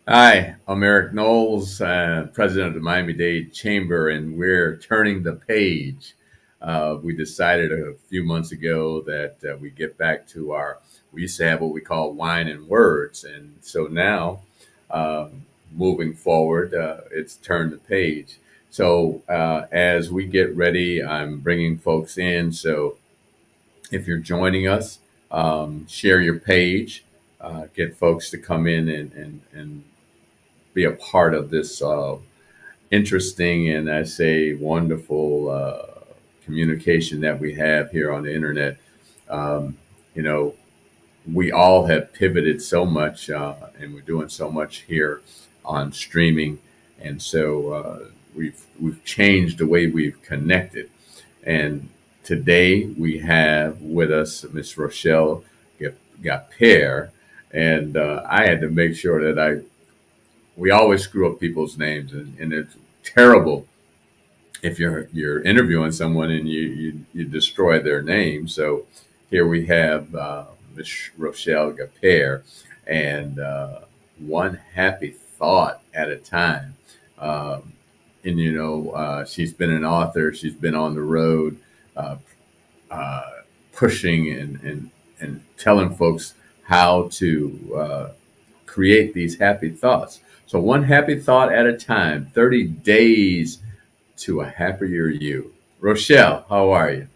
Hi, I'm Eric Knowles, president of the Miami-Dade Chamber, and we're turning the page. We decided a few months ago that we get back to we used to have what we call wine and words. And so now, moving forward, it's turn the page. So as we get ready, I'm bringing folks in. So if you're joining us, share your page, get folks to come in and be a part of this interesting and I say wonderful communication that we have here on the internet. Um, you know, we all have pivoted so much, and we're doing so much here on streaming, and so we've changed the way we've connected. And today we have with us Miss Rochelle Gapere, and I had to make sure that we always screw up people's names, and it's terrible if you're interviewing someone and you destroy their name. So here we have Miss Rochelle Gapere, and one happy thought at a time. Um, and she's been an author. She's been on the road, uh, uh, pushing and telling folks how to create these happy thoughts. So, one happy thought at a time, 30 days to a happier you. Rochelle, how are you?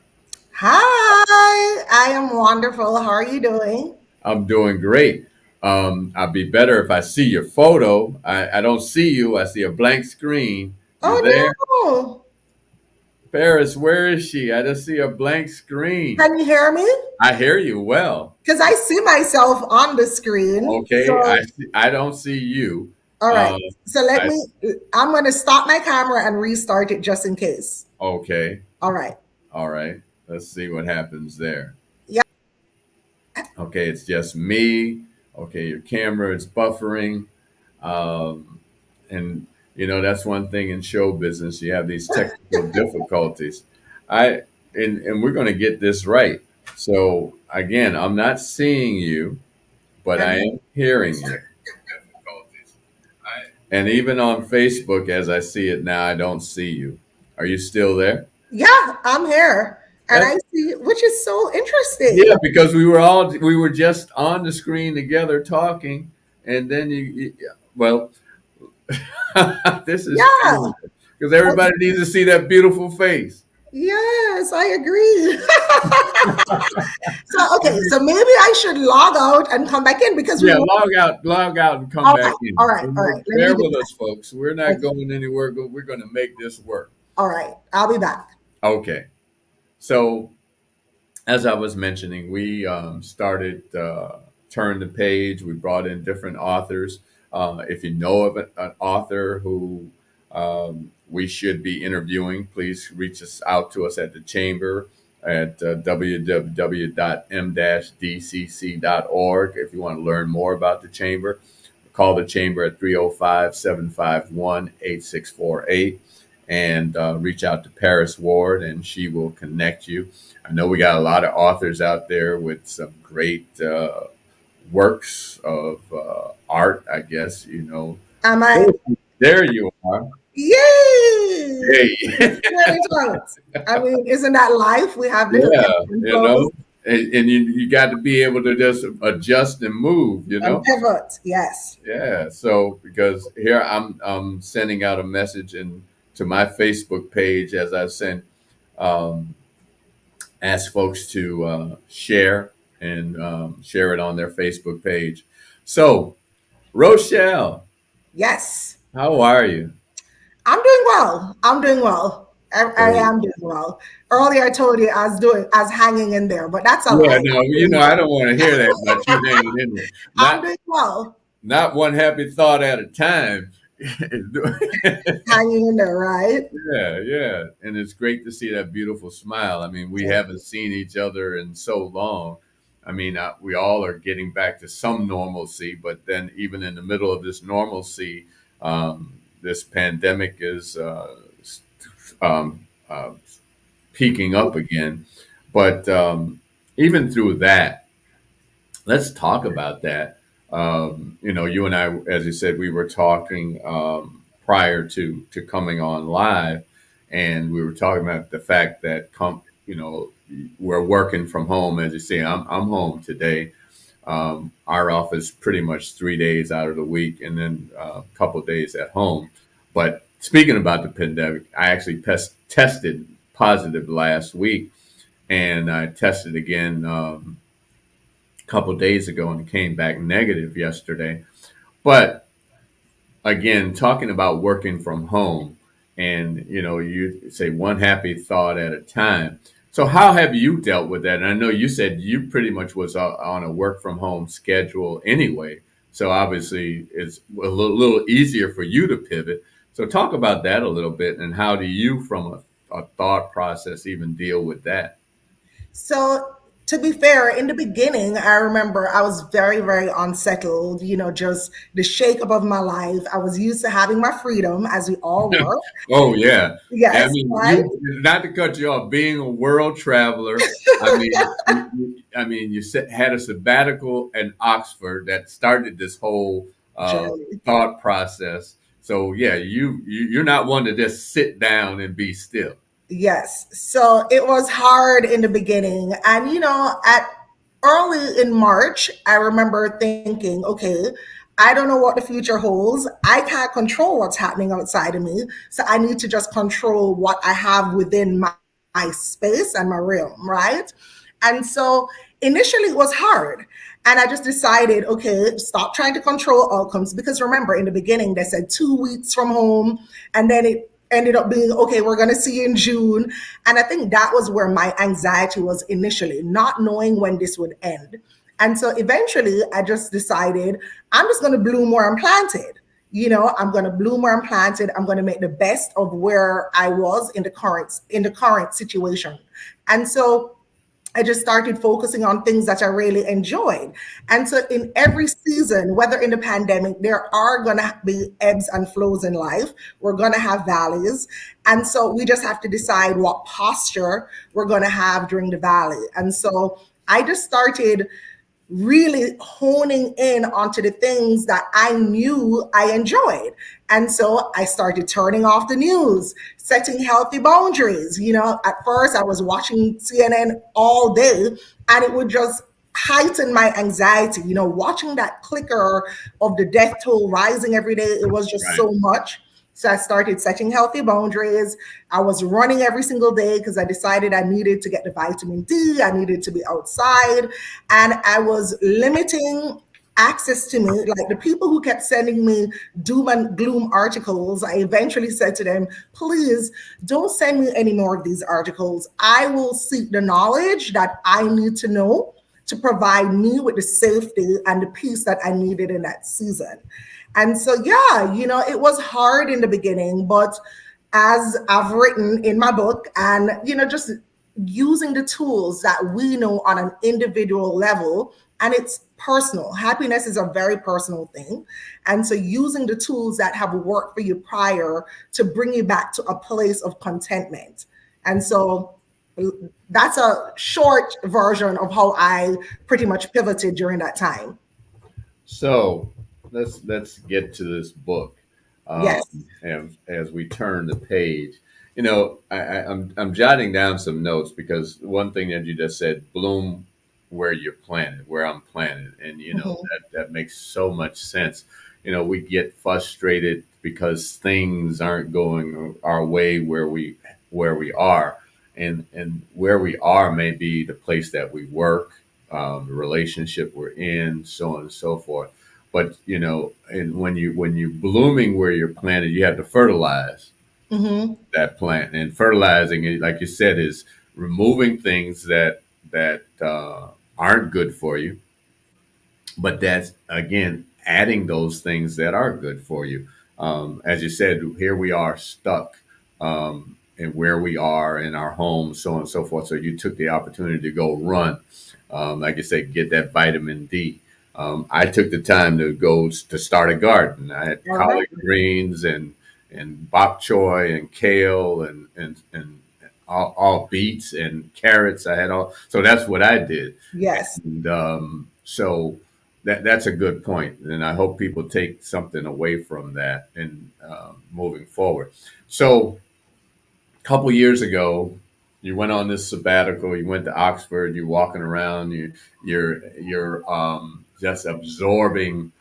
Hi, I am wonderful. How are you doing? I'm doing great. I'd be better if I see your photo. I don't see you, I see a blank screen. You there? Oh no. Paris, where is she? I just see a blank screen. Can you hear me? I hear you well. Because I see myself on the screen. Okay, I don't see you. All right. Uh, So I I'm going to stop my camera and restart it just in case. okay. All right. All right. Let's see what happens there. Yeah. Okay, it's just me. Okay, your camera is buffering. Um, and that's one thing in show business. You have these technical difficulties. I and we're going to get this right. So again, I'm not seeing you, but I And am hearing you. And even on Facebook, as I see it now, I don't see you. Are you still there? yeah, I'm here. And That's I see, which is so interesting. Yeah, because we were just on the screen together talking, and then well, this is Yeah. because everybody needs to see that beautiful face. Yes, I agree. So, okay, so maybe I should log out and come back in because we Yeah, were. log out, and come All back right, all in. right, all right. Let me Bear do with us, folks. We're not that. going anywhere. We're going to make this work. All right, I'll be back. Okay. So, as I was mentioning, we started Turn the Page. We brought in different authors. If you know of an author who we should be interviewing, please reach us out to us at the Chamber at www.m-dcc.org. If you want to learn more about the Chamber, call the Chamber at 305-751-8648 and reach out to Paris Ward, and she will connect you. I know we got a lot of authors out there with some great works of art, I guess, Am I? There you are. Yay! Hey, Really close. I mean, isn't that life? We have little yeah, ebbs and you flows know, and you got to be able to just adjust and move. and pivot. Yes. Yeah. So because here I'm sending out a message to my Facebook page as I sent um, ask folks to share and share it on their Facebook page. So, Rochelle, Yes. how are you? I'm doing well. I'm doing well. I Great. am doing well. Earlier, I told you I was hanging in there, but that's all Yeah, right. no, I don't want to hear that about you hanging in there. I'm Not doing well. not one happy thought at a time. Hanging in there, right? Yeah, yeah. And it's great to see that beautiful smile. I mean, we haven't seen each other in so long. I mean, we all are getting back to some normalcy, but then even in the middle of this normalcy, this pandemic is um, uh, peaking up again. But even through that, let's talk about that. You and I, as you said, we were talking prior to coming on live, and we were talking about the fact that we're working from home. As you say, I'm home today. Our office pretty much 3 days out of the week, and then a couple of days at home. But speaking about the pandemic, I actually tested positive last week, and I tested again a couple of days ago, and it came back negative yesterday. But again, talking about working from home, and you say one happy thought at a time. So how have you dealt with that? And I know you said you pretty much was on a work from home schedule anyway, so obviously it's a little easier for you to pivot. So talk about that a little bit, and how do you, from a thought process, even deal with that? So, to be fair, in the beginning, I remember I was very, very unsettled, just the shakeup of my life. I was used to having my freedom, as we all were. Oh yeah. I Yes, mean, right? you, not to cut you off, being a world traveler. I mean, you had a sabbatical in Oxford that started this whole Journey. thought process. So yeah, you're not one to just sit down and be still. Yes. So it was hard in the beginning. And, at early in March, I remember thinking, okay, I don't know what the future holds. I can't control what's happening outside of me. So I need to just control what I have within my space and my realm, right? And so initially it was hard. And I just decided, okay, stop trying to control outcomes. Because remember, in the beginning, they said 2 weeks from home, and then it ended up being, okay, we're going to see you in June. And I think that was where my anxiety was initially, not knowing when this would end. And so eventually I just decided I'm just going to bloom where I'm planted. I'm going to bloom where I'm planted. I'm going to make the best of where I was in the current situation. And so I just started focusing on things that I really enjoyed. And so, in every season, whether in the pandemic, there are going to be ebbs and flows in life. We're going to have valleys. And so, we just have to decide what posture we're going to have during the valley. And so, I just started really honing in onto the things that I knew I enjoyed. And so I started turning off the news, setting healthy boundaries. At first I was watching CNN all day, and it would just heighten my anxiety. Watching that clicker of the death toll rising every day, it was just Right. so much. So I started setting healthy boundaries. I was running every single day because I decided I needed to get the vitamin D. I needed to be outside. And I was limiting access to me. Like the people who kept sending me doom and gloom articles, I eventually said to them, please don't send me any more of these articles. I will seek the knowledge that I need to know to provide me with the safety and the peace that I needed in that season. And so, yeah, it was hard in the beginning, but as I've written in my book, and, just using the tools that we know on an individual level, and it's personal. Happiness is a very personal thing. And so, using the tools that have worked for you prior to bring you back to a place of contentment. And so, that's a short version of how I pretty much pivoted during that time. So let's get to this book. Um, Yes. as we turn the page, I'm jotting down some notes, because one thing that you just said, bloom where you're planted, where I'm planted, and Mhm. that makes so much sense. We get frustrated because things aren't going our way where we are, and where we are may be the place that we work, the relationship we're in, so on and so forth. But and when you blooming where you're planted, you have to fertilize Mhm. that plant, and fertilizing it, like you said, is removing things that aren't good for you, but that's again adding those things that are good for you. As you said, here we are stuck in where we are in our homes, so on and so forth. So you took the opportunity to go run, like you said, get that vitamin D. I took the time to go to start a garden. I had I remember. collard greens and bok choy and kale and all beets and carrots. I had all, so that's what I did. Yes. And so that's a good point, and I hope people take something away from that and moving forward. So, a couple years ago, you went on this sabbatical. You went to Oxford. You're walking around. You're just absorbing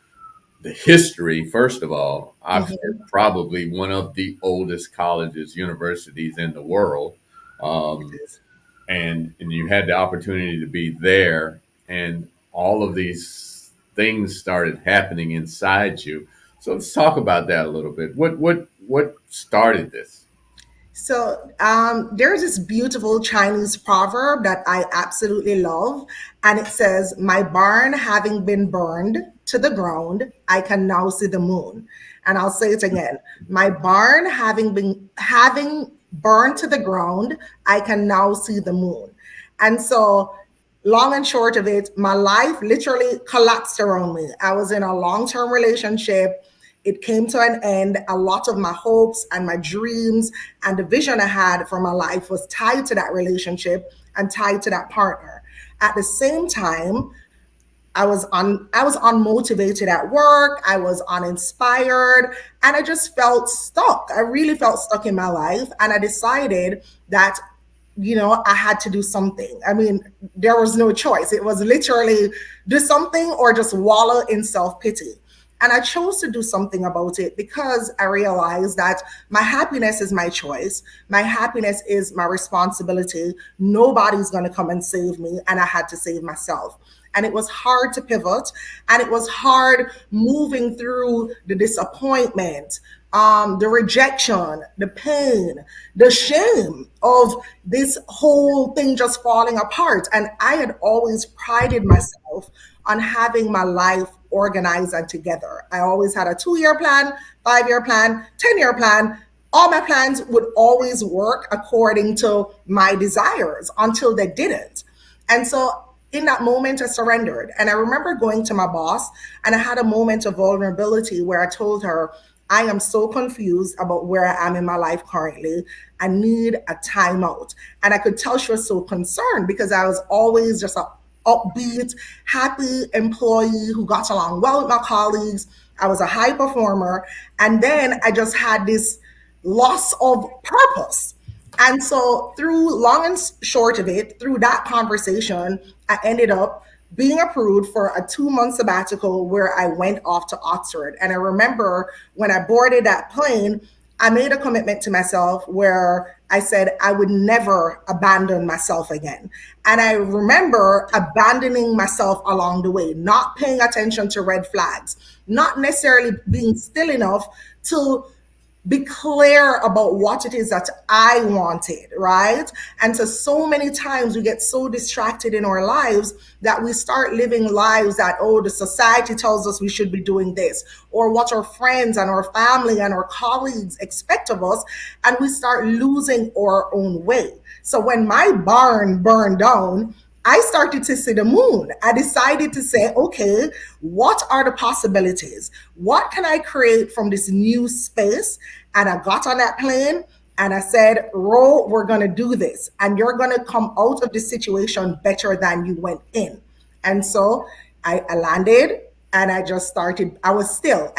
the history. First of all, Oxford, Mhm. probably one of the oldest colleges, universities in the world. It Um, is. and you had the opportunity to be there, and all of these things started happening inside you. So let's talk about that a little bit. What started this? So there's this beautiful Chinese proverb that I absolutely love, and it says, "My barn having been burned to the ground, I can now see the moon." And I'll say it again: "My barn having burned to the ground, I can now see the moon." And so long and short of it, my life literally collapsed around me. I was in a long term relationship. It came to an end. A lot of my hopes and my dreams and the vision I had for my life was tied to that relationship and tied to that partner. At the same time, I was unmotivated at work, I was uninspired, and I just felt stuck. I really felt stuck in my life, and I decided that I had to do something. I mean, there was no choice. It was literally do something or just wallow in self-pity. And I chose to do something about it because I realized that my happiness is my choice. My happiness is my responsibility. Nobody's going to come and save me, and I had to save myself. And it was hard to pivot, and it was hard moving through the disappointment, the rejection, the pain, the shame of this whole thing just falling apart. And I had always prided myself on having my life organized and together. I always had a 2 year plan, 5 year plan, 10 year plan. All my plans would always work according to my desires until they didn't. And so in that moment, I surrendered. And I remember going to my boss, and I had a moment of vulnerability where I told her, I am so confused about where I am in my life currently. I need a timeout. And I could tell she was so concerned because I was always just a upbeat, happy employee who got along well with my colleagues. I was a high performer. And then I just had this loss of purpose. And so, through long and short of it, through that conversation, I ended up being approved for a 2 month sabbatical where I went off to Oxford. And I remember when I boarded that plane, I made a commitment to myself where I said I would never abandon myself again. And I remember abandoning myself along the way, not paying attention to red flags, not necessarily being still enough to be clear about what it is that I wanted, right? And so many times we get so distracted in our lives that we start living lives that, oh, the society tells us we should be doing this, or what our friends and our family and our colleagues expect of us, and we start losing our own way. So when my barn burned down, I started to see the moon. I decided to say, okay, what are the possibilities? What can I create from this new space? And I got on that plane and I said, Ro, we're going to do this. And you're going to come out of this situation better than you went in. And so I landed and I just started. I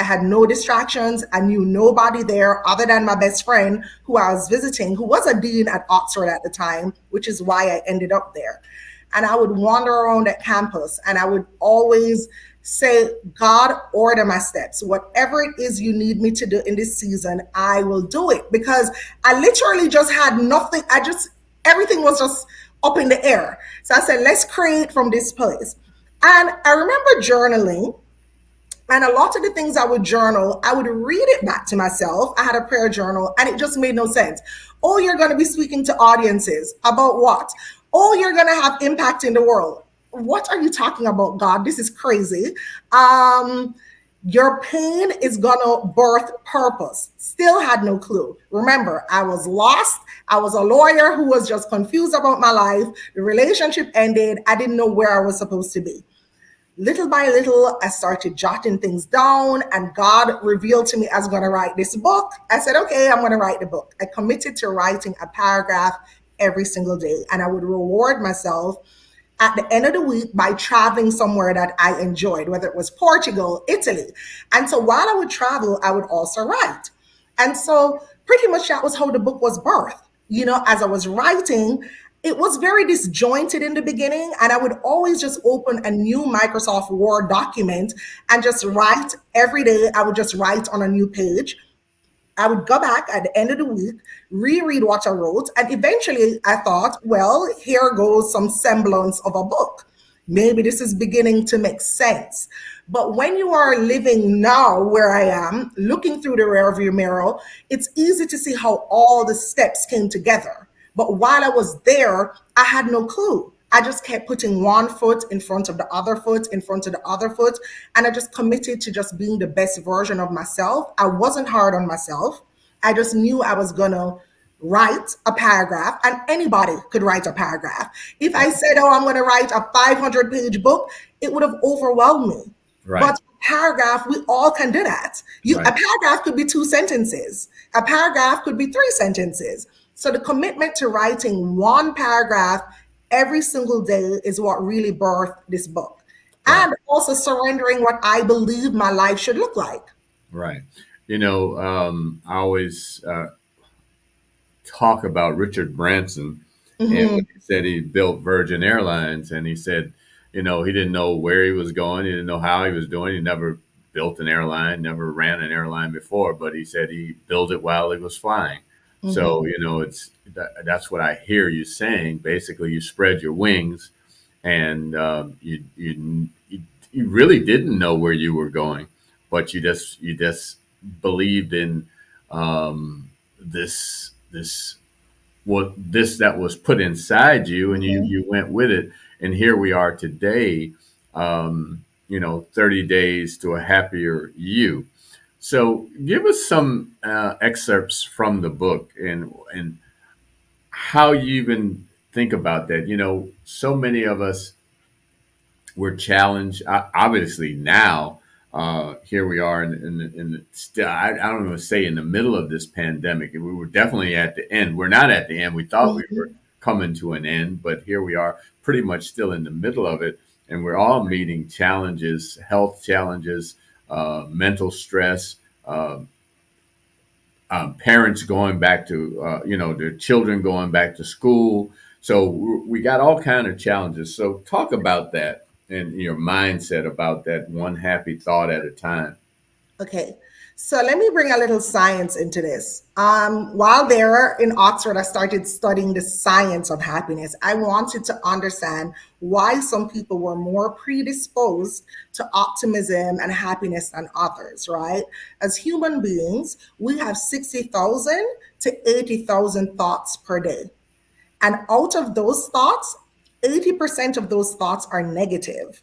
had no distractions. I knew nobody there other than my best friend who I was visiting, who was a dean at Oxford at the time, which is why I ended up there. And I would wander around at campus and I would always say, God, order my steps. Whatever it is you need me to do in this season, I will do it. Because I literally just had nothing. Everything was just up in the air. So I said, let's create from this place. And I remember journaling, and a lot of the things I would journal, I would read it back to myself. I had a prayer journal and it just made no sense. Oh, you're going to be speaking to audiences about what? Oh, you're going to have impact in the world. What are you talking about, God? This is crazy. Your pain is going to birth purpose. Still had no clue. Remember, I was lost. I was a lawyer who was just confused about my life. The relationship ended. I didn't know where I was supposed to be. Little by little, I started jotting things down, and God revealed to me I was going to write this book. I said, okay, I'm going to write the book. I committed to writing a paragraph every single day, and I would reward myself at the end of the week by traveling somewhere that I enjoyed, whether it was Portugal, Italy. And so while I would travel, I would also write. And so pretty much that was how the book was birthed. As I was writing, it was very disjointed in the beginning, and I would always just open a new Microsoft Word document and just write every day. I would just write on a new page. I would go back at the end of the week, reread what I wrote, and eventually I thought, well, here goes some semblance of a book. Maybe this is beginning to make sense. But when you are living now where I am, looking through the rearview mirror, it's easy to see how all the steps came together. But while I was there, I had no clue. I just kept putting one foot in front of the other foot, in front of the other foot, and I just committed to just being the best version of myself. I wasn't hard on myself. I just knew I was going to write a paragraph, and anybody could write a paragraph. If I said, oh, I'm going to write a 500-page book, it would have overwhelmed me. Right. But a paragraph, we all can do that. Right. A paragraph could be 2 sentences. A paragraph could be 3 sentences. So the commitment to writing one paragraph every single day is what really birthed this book. Right. And also surrendering what I believe my life should look like. Right. I always talk about Richard Branson, and when he said he built Virgin Airlines, and he said, he didn't know where he was going, he didn't know how he was doing, he never built an airline, never ran an airline before, but he said he built it while he was flying. So that's what I hear you saying. Basically, you spread your wings, and you really didn't know where you were going, but you just believed in this this that was put inside you, and you went with it, and here we are today. 30 days to a happier you. So give us some excerpts from the book, and how you even think about that. So many of us were challenged. Obviously, now here we are still. I don't even say in the middle of this pandemic. We were definitely at the end. We're not at the end. We thought we were coming to an end, but here we are, pretty much still in the middle of it, and we're all meeting challenges, health challenges, mental stress. Parents going back to, their children going back to school. So we got all kind of challenges. So talk about that and your mindset about that, one happy thought at a time. Okay. So let me bring a little science into this. While there in Oxford, I started studying the science of happiness. I wanted to understand why some people were more predisposed to optimism and happiness than others, right? As human beings, we have 60,000 to 80,000 thoughts per day. And out of those thoughts, 80% of those thoughts are negative.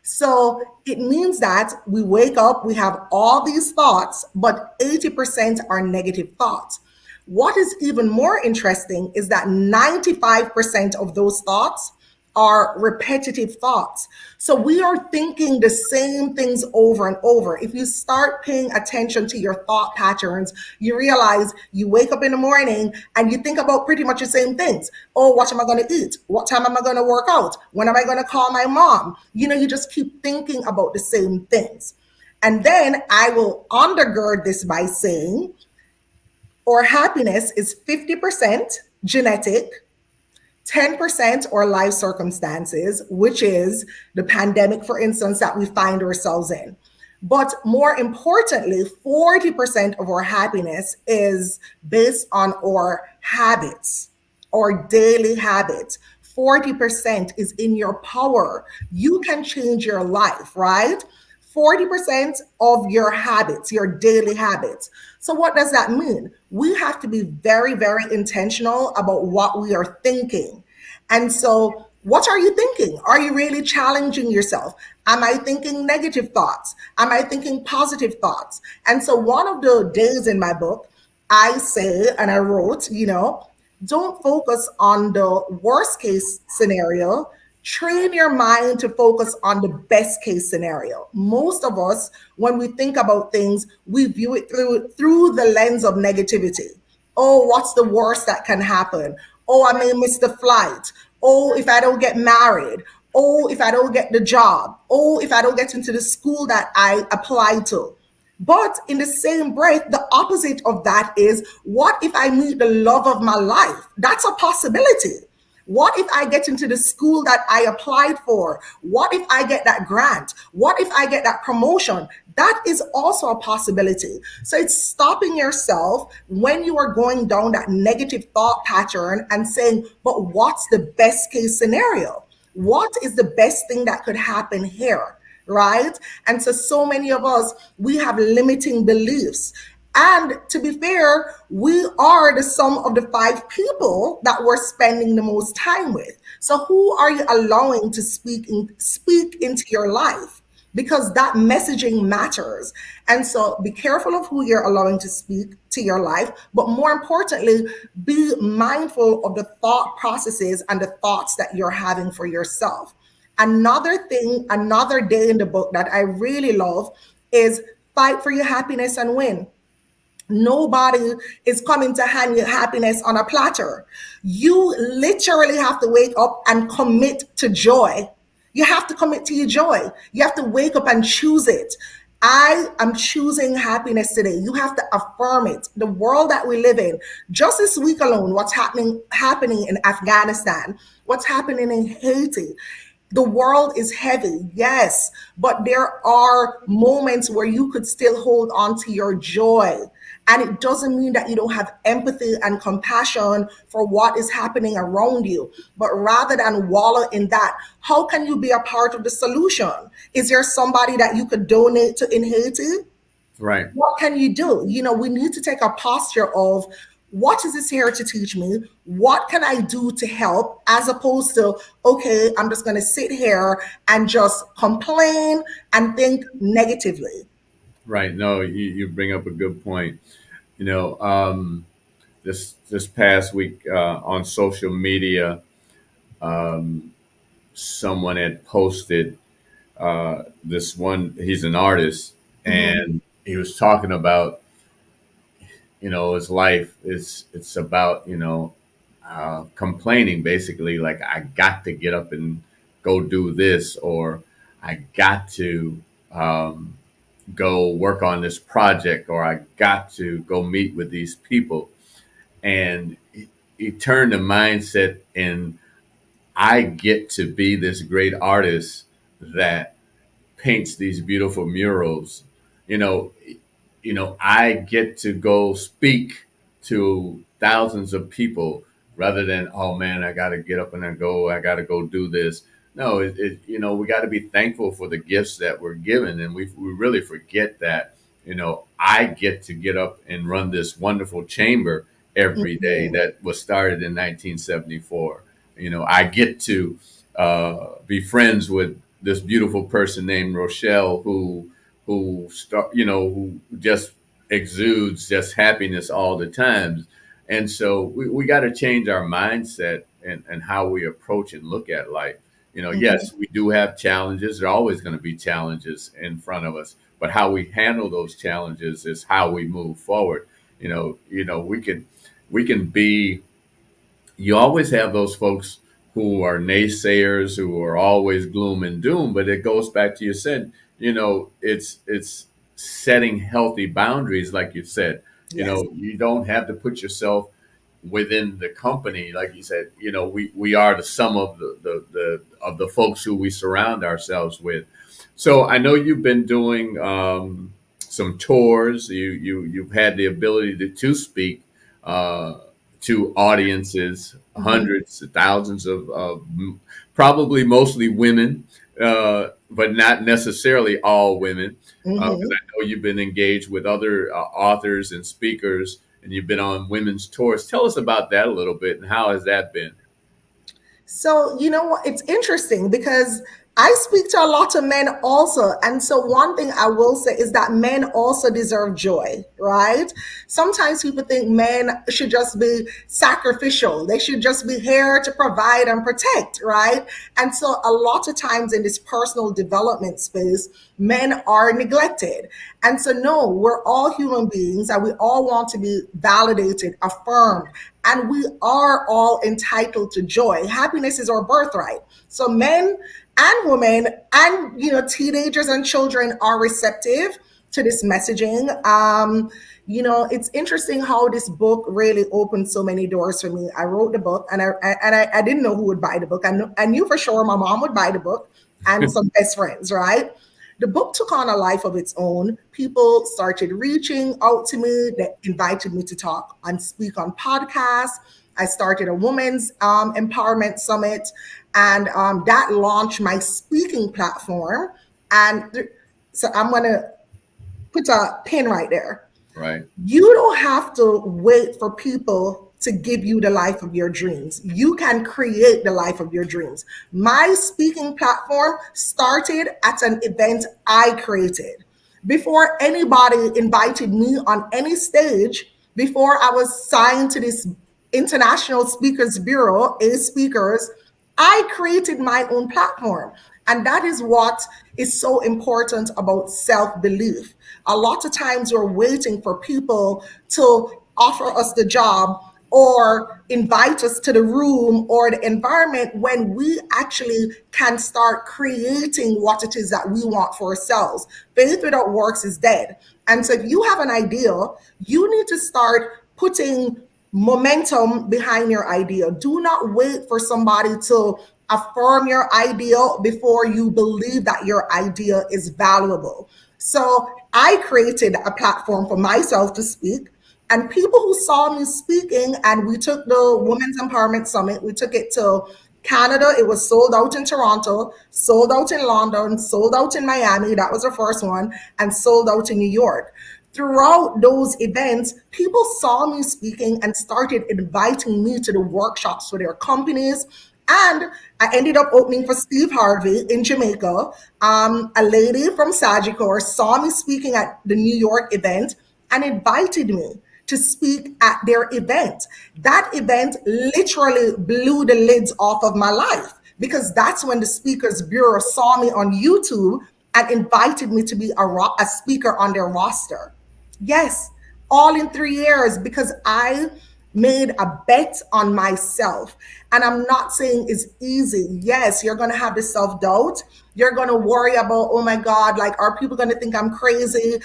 So it means that we wake up, we have all these thoughts, but 80% are negative thoughts. What is even more interesting is that 95% of those thoughts are repetitive thoughts. So we are thinking the same things over and over. If you start paying attention to your thought patterns, you realize you wake up in the morning and you think about pretty much the same things. Oh, what am I going to eat? What time am I going to work out? When am I going to call my mom? You just keep thinking about the same things. And then I will undergird this by saying, our happiness is 50% genetic, 10% or life circumstances, which is the pandemic, for instance, that we find ourselves in. But more importantly, 40% of our happiness is based on our habits, our daily habits. 40% is in your power. You can change your life, right? 40% of your habits, your daily habits. So what does that mean? We have to be very, very intentional about what we are thinking. And so what are you thinking? Are you really challenging yourself? Am I thinking negative thoughts? Am I thinking positive thoughts? And so one of the days in my book, I say, and I wrote, don't focus on the worst case scenario. Train your mind to focus on the best case scenario. Most of us, when we think about things, we view it through the lens of negativity. Oh, what's the worst that can happen? Oh, I may miss the flight. Oh, if I don't get married. Oh, if I don't get the job. Oh, if I don't get into the school that I applied to. But in the same breath, the opposite of that is, what if I meet the love of my life? That's a possibility. What if I get into the school that I applied for? What if I get that grant? What if I get that promotion? That is also a possibility. So it's stopping yourself when you are going down that negative thought pattern and saying, but what's the best case scenario? What is the best thing that could happen here? Right? And so many of us, we have limiting beliefs. And to be fair, we are the sum of the five people that we're spending the most time with. So who are you allowing to speak into your life? Because that messaging matters. And so be careful of who you're allowing to speak to your life, but more importantly, be mindful of the thought processes and the thoughts that you're having for yourself. Another thing, another day in the book that I really love is fight for your happiness and win. Nobody is coming to hand you happiness on a platter. You literally have to wake up and commit to joy. You have to commit to your joy. You have to wake up and choose it. I am choosing happiness today. You have to affirm it. The world that we live in, just this week alone, what's happening in Afghanistan, what's happening in Haiti. The world is heavy, yes, but there are moments where you could still hold on to your joy. And it doesn't mean that you don't have empathy and compassion for what is happening around you. But rather than wallow in that, how can you be a part of the solution? Is there somebody that you could donate to in Haiti? Right. What can you do? We need to take a posture of, what is this here to teach me? What can I do to help? As opposed to, okay, I'm just going to sit here and just complain and think negatively. Right. No, you bring up a good point. You know, this past week on social media, someone had posted this one. He's an artist, Mm-hmm. and he was talking about, his life is it's about, complaining, basically, like, I got to get up and go do this, or I got to um, go work on this project, or I got to go meet with these people. And he turned the mindset, and I get to be this great artist that paints these beautiful murals. You know, I get to go speak to thousands of people, rather than, oh man, I got to get up and I got to go do this. No, we got to be thankful for the gifts that we're given, and we really forget that. I get to get up and run this wonderful chamber every day Mm-hmm. that was started in 1974. I get to be friends with this beautiful person named Rochelle, who just exudes just happiness all the time. And so we got to change our mindset, and how we approach and look at life. Mm-hmm. Yes, we do have challenges. There are always going to be challenges in front of us, but how we handle those challenges is how we move forward. We can be, you always have those folks who are naysayers, who are always gloom and doom, but it goes back to, you said, it's setting healthy boundaries, like you said. Yes. You don't have to put yourself within the company, like you said. We are the sum of the folks who we surround ourselves with. So I know you've been doing some tours. You've had the ability to speak uh, to audiences, Mm-hmm. hundreds, thousands of probably mostly women, but not necessarily all women. Because Mm-hmm. I know you've been engaged with other authors and speakers, and you've been on women's tours. Tell us about that a little bit, and how has that been? So, you know what? It's interesting because I speak to a lot of men also. And so, one thing I will say is that men also deserve joy, right? Sometimes people think men should just be sacrificial, they should just be here to provide and protect, right? And so, a lot of times in this personal development space, men are neglected. And so, no, we're all human beings and we all want to be validated, affirmed, and we are all entitled to joy. Happiness is our birthright. So men and women and teenagers and children are receptive to this messaging. It's interesting how this book really opened so many doors for me. I wrote the book, and I didn't know who would buy the book. I knew for sure my mom would buy the book and some best friends, right? The book took on a life of its own. People started reaching out to me. They invited me to talk and speak on podcasts. I started a women's empowerment summit, and that launched my speaking platform. So I'm going to put a pin right there. Right. You don't have to wait for people to give you the life of your dreams. You can create the life of your dreams. My speaking platform started at an event I created. Before anybody invited me on any stage, before I was signed to this International Speakers Bureau, A Speakers, I created my own platform. And that is what is so important about self belief. A lot of times we're waiting for people to offer us the job or invite us to the room or the environment when we actually can start creating what it is that we want for ourselves. Faith without works is dead. And so if you have an idea, you need to start putting momentum behind your idea. Do not wait for somebody to affirm your idea before you believe that your idea is valuable. So I created a platform for myself to speak. And people who saw me speaking, and we took the Women's Empowerment Summit, we took it to Canada. It was sold out in Toronto, sold out in London, sold out in Miami. That was the first one, and sold out in New York. Throughout those events, people saw me speaking and started inviting me to the workshops for their companies. And I ended up opening for Steve Harvey in Jamaica. A lady from Sagicor saw me speaking at the New York event and invited me to speak at their event. That event literally blew the lids off of my life because that's when the Speakers Bureau saw me on YouTube and invited me to be a speaker on their roster. Yes, all in 3 years because I made a bet on myself. And I'm not saying it's easy. Yes, you're going to have the self doubt. You're going to worry about, oh my God, like, are people going to think I'm crazy?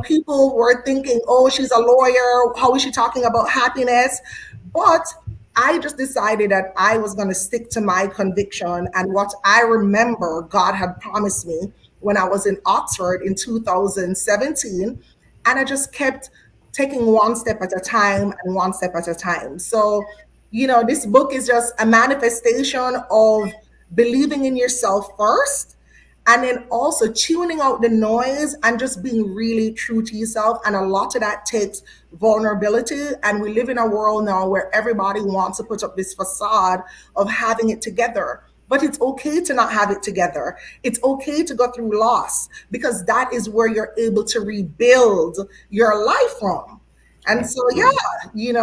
People were thinking, oh, she's a lawyer. How is she talking about happiness? But I just decided that I was going to stick to my conviction and what I remember God had promised me when I was in Oxford in 2017. And I just kept taking one step at a time and one step at a time. So, this book is just a manifestation of believing in yourself first and then also tuning out the noise and just being really true to yourself. And a lot of that takes vulnerability. And we live in a world now where everybody wants to put up this facade of having it together. But it's okay to not have it together. It's okay to go through loss because that is where you're able to rebuild your life from. And so, yeah, Absolutely.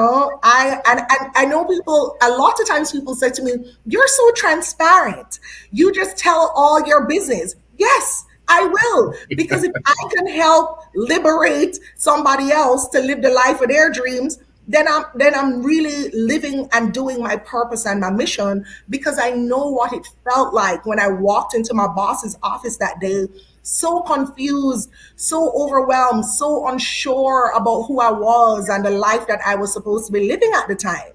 I know people. A lot of times, people say to me, "You're so transparent. You just tell all your business." Yes, I will, because if I can help liberate somebody else to live the life of their dreams, then I'm really living and doing my purpose and my mission because I know what it felt like when I walked into my boss's office that day, so confused, so overwhelmed, so unsure about who I was and the life that I was supposed to be living at the time.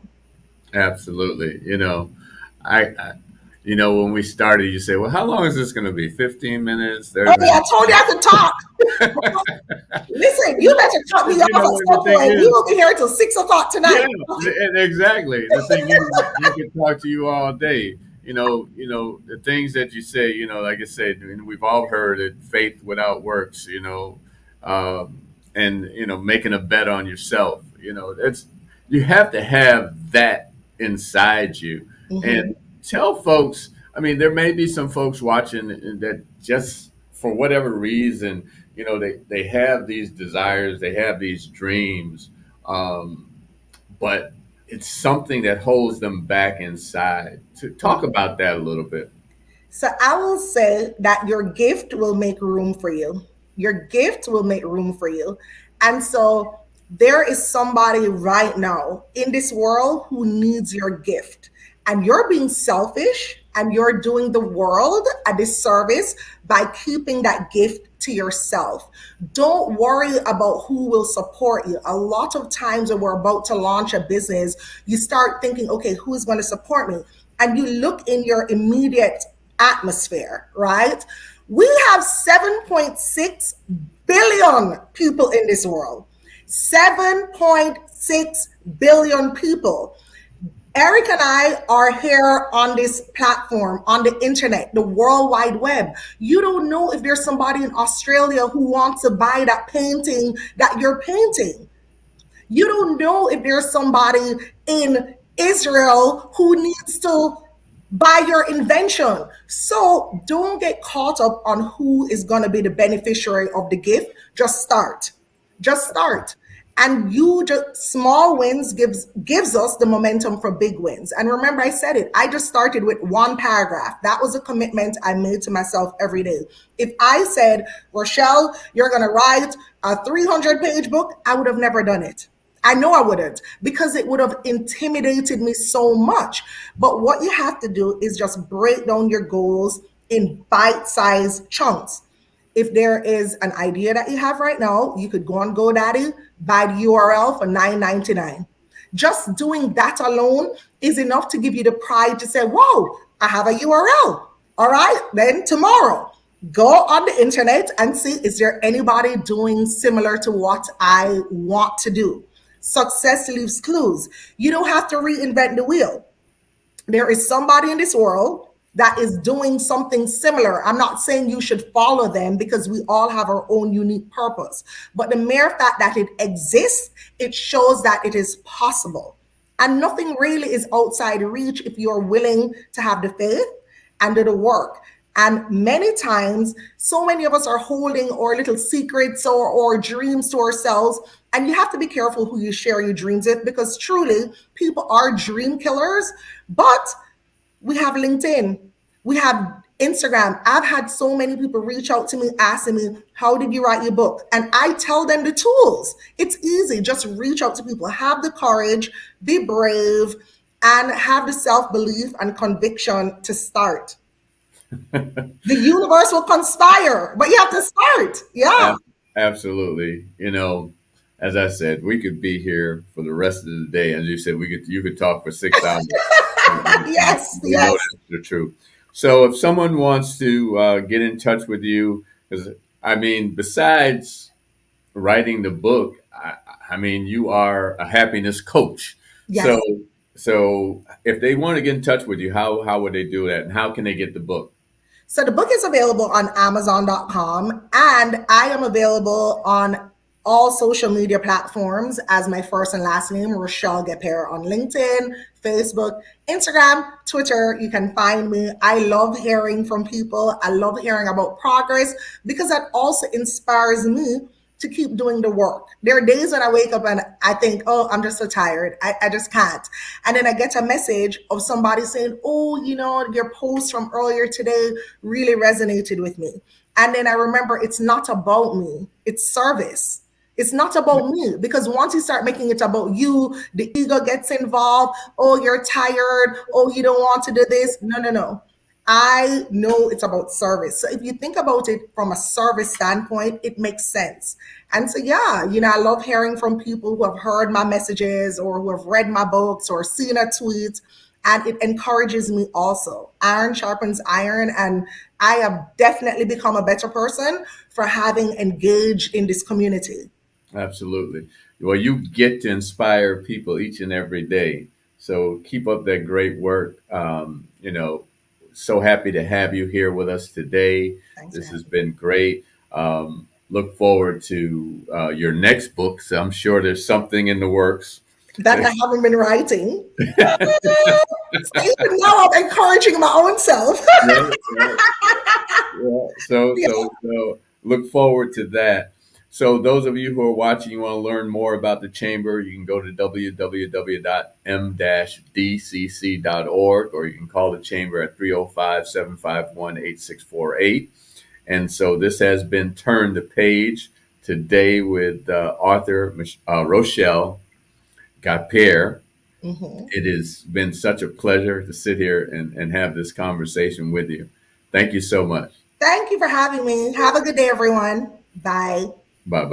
Absolutely. I when we started, you say, well, how long is this going to be? 15 minutes, 30 Hey, I minutes? told you I could talk. Listen, you better cut me But off at the some thing point. We is, will be here till 6 o'clock yeah, tonight. exactly. The thing is, you can talk to you all day. The things that you say, like I said, and we've all heard it, faith without works, and, making a bet on yourself, you have to have that inside you. Mhm. And tell folks I mean, there may be some folks watching that just for whatever reason, they have these desires, they have these dreams, um, but it's something that holds them back inside. To talk about that a little bit. So I will say that your gift will make room for you. Your gift will make room for you. And so there is somebody right now in this world who needs your gift. And you're being selfish and you're doing the world a disservice by keeping that gift to yourself. Don't worry about who will support you. A lot of times when we're about to launch a business, you start thinking, okay, who's going to support me? And you look in your immediate atmosphere, right? We have 7.6 billion people in this world. 7.6 billion people. Eric and I are here on this platform, on the internet, the World Wide Web. You don't know if there's somebody in Australia who wants to buy that painting that you're painting. You don't know if there's somebody in Israel who needs to buy your invention. So don't get caught up on who is going to be the beneficiary of the gift. Just start. Just start. And you just small wins gives us the momentum for big wins. And remember, I said it. I just started with one paragraph. That was a commitment I made to myself every day. If I said, Rochelle, you're going to write a 300-page book, I would have never done it. I know I wouldn't, because it would have intimidated me so much. But what you have to do is just break down your goals in bite-sized chunks. If there is an idea that you have right now, you could go on GoDaddy, buy the URL for $9.99. Just doing that alone is enough to give you the pride to say, whoa, I have a URL. All right, then tomorrow, go on the internet and see, is there anybody doing similar to what I want to do? Success leaves clues. You don't have to reinvent the wheel. There is somebody in this world that is doing something similar. I'm not saying you should follow them, because we all have our own unique purpose. But the mere fact that it exists, it shows that it is possible. And nothing really is outside reach if you're willing to have the faith and do the work. And many times, so many of us are holding our little secrets or dreams to ourselves. And you have to be careful who you share your dreams with, because truly, people are dream killers. But we have LinkedIn, we have Instagram. I've had so many people reach out to me asking me, how did you write your book? And I tell them the tools. It's easy. Just reach out to people. Have the courage, be brave, and have the self-belief and conviction to start. The universe will conspire, but you have to start. Yeah. Absolutely. As I said, we could be here for the rest of the day. As you said, you could talk for 6 hours. Yes, We know yes. that's the truth. So if someone wants to get in touch with you, because I mean, besides writing the book, I mean, you are a happiness coach. So Yes. so if they want to get in touch with you, how would they do that, and how can they get the book? So the book is available on Amazon.com, and I am available on all social media platforms as my first and last name, Rochelle Gapere, on LinkedIn, Facebook, Instagram, Twitter. You can find me. I love hearing from people. I love hearing about progress, because that also inspires me to keep doing the work. There are days when I wake up and I think, oh, I'm just so tired. I just can't. And then I get a message of somebody saying, oh, your post from earlier today really resonated with me. And then I remember, it's not about me, it's service. It's not about me, because once you start making it about you, the ego gets involved. Oh, you're tired. Oh, you don't want to do this. No, no, no. I know it's about service. So if you think about it from a service standpoint, it makes sense. And so, yeah, I love hearing from people who have heard my messages or who have read my books or seen a tweet. And it encourages me also. Iron sharpens iron. And I have definitely become a better person for having engaged in this community. Absolutely. Well, you get to inspire people each and every day. So keep up that great work. So happy to have you here with us today. Thanks for This has having me. been great. Look forward to your next book. So I'm sure there's something in the works. that I haven't been writing. So even now I'm encouraging my own self. Right, right. Yeah. Yeah. So look forward to that. So those of you who are watching, you want to learn more about the chamber, you can go to www.m-dcc.org, or you can call the chamber at 305-751-8648. And so this has been Turn the Page today with author Rochelle Gapere. Mhm. It has been such a pleasure to sit here and have this conversation with you. Thank you so much. Thank you for having me. Have a good day, everyone. Bye. Bye bye.